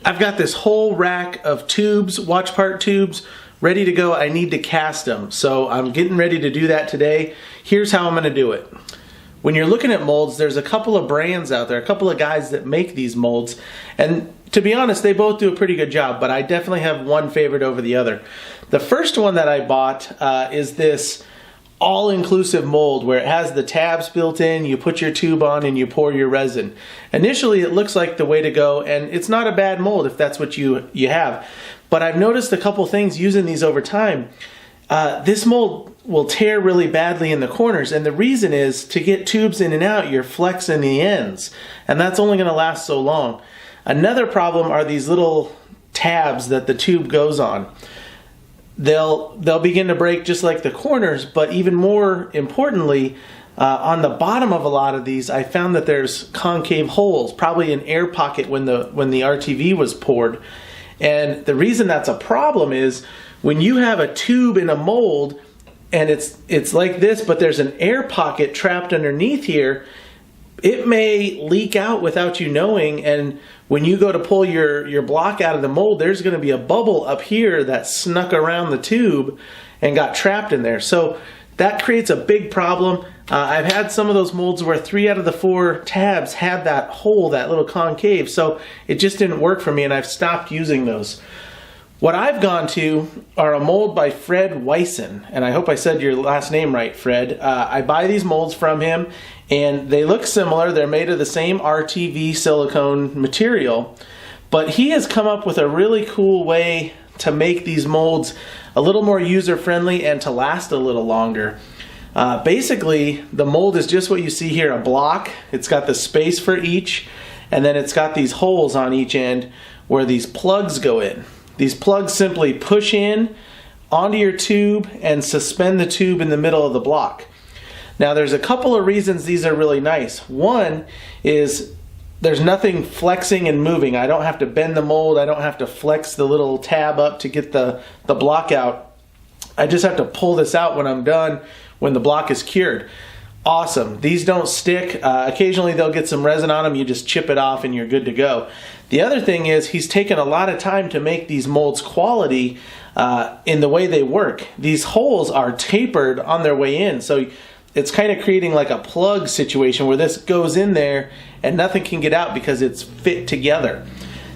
I've got this whole rack of tubes, watch part tubes, ready to go. I need to cast them, so I'm getting ready to do that today. Here's how I'm going to do it. When you're looking at molds, there's a couple of brands out there, a couple of guys that make these molds, and to be honest, they both do a pretty good job, but I definitely have one favorite over the other. The first one that I bought is this all-inclusive mold where it has the tabs built in, you put your tube on and you pour your resin. Initially it looks like the way to go, and it's not a bad mold if that's what you have. But I've noticed a couple things using these over time. This mold will tear really badly in the corners, and the reason is to get tubes in and out, you're flexing the ends, and that's only going to last so long. Another problem are these little tabs that the tube goes on. They'll begin to break just like the corners, but even more importantly, on the bottom of a lot of these, I found that there's concave holes, probably an air pocket when the RTV was poured. And the reason that's a problem is when you have a tube in a mold and it's like this, but there's an air pocket trapped underneath here, it may leak out without you knowing, and when you go to pull your block out of the mold, there's going to be a bubble up here that snuck around the tube and got trapped in there. So that creates a big problem. I've had some of those molds where 3 out of the 4 tabs had that hole, that little concave, so it just didn't work for me, and I've stopped using those. What I've gone to are a mold by Fred Wyson, and I hope I said your last name right, Fred. I buy these molds from him, and they look similar. They're made of the same RTV silicone material, but he has come up with a really cool way to make these molds a little more user-friendly and to last a little longer. Basically, the mold is just what you see here, a block. It's got the space for each, and then it's got these holes on each end where these plugs go in. These plugs simply push in onto your tube and suspend the tube in the middle of the block. Now there's a couple of reasons these are really nice. One is there's nothing flexing and moving. I don't have to bend the mold. I don't have to flex the little tab up to get the block out. I just have to pull this out when I'm done, when the block is cured. Awesome. These don't stick. Occasionally they'll get some resin on them. You just chip it off and you're good to go. The other thing is he's taken a lot of time to make these molds quality in the way they work. These holes are tapered on their way in, so it's kind of creating like a plug situation where this goes in there and nothing can get out because it's fit together.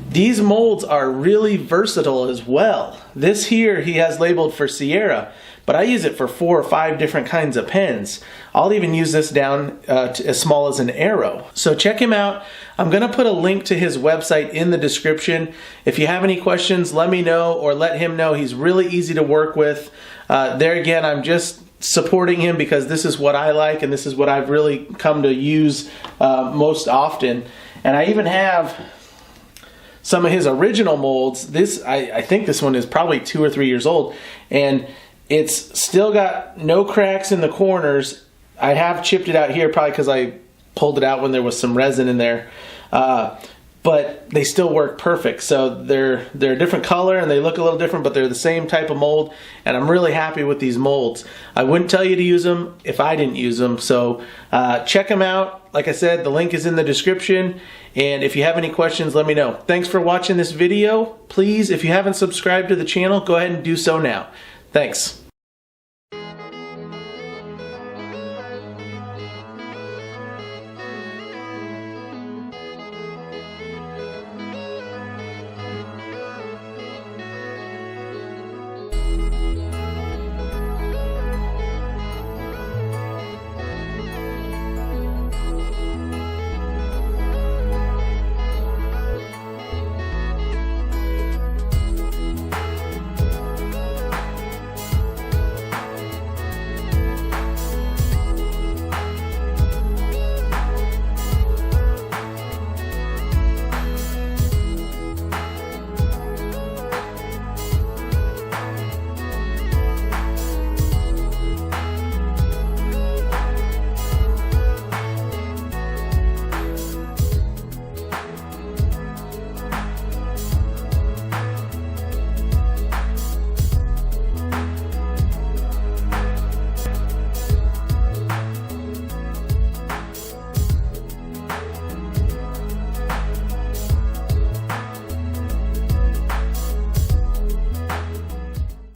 These molds are really versatile as well. This here he has labeled for Sierra, but I use it for 4 or 5 different kinds of pens. I'll even use this down to as small as an arrow. So check him out. I'm going to put a link to his website in the description. If you have any questions, let me know or let him know. He's really easy to work with. There again, I'm just supporting him because this is what I like and this is what I've really come to use most often. And I even have some of his original molds. I think this one is probably 2 or 3 years old, and it's still got no cracks in the corners. I have chipped it out here probably because I pulled it out when there was some resin in there, but they still work perfect. So they're a different color and they look a little different, but they're the same type of mold, and I'm really happy with these molds. I wouldn't tell you to use them if I didn't use them, so check them out. Like I said, the link is in the description, and if you have any questions, let me know. Thanks for watching this video. Please, if you haven't subscribed to the channel, go ahead and do so now. Thanks.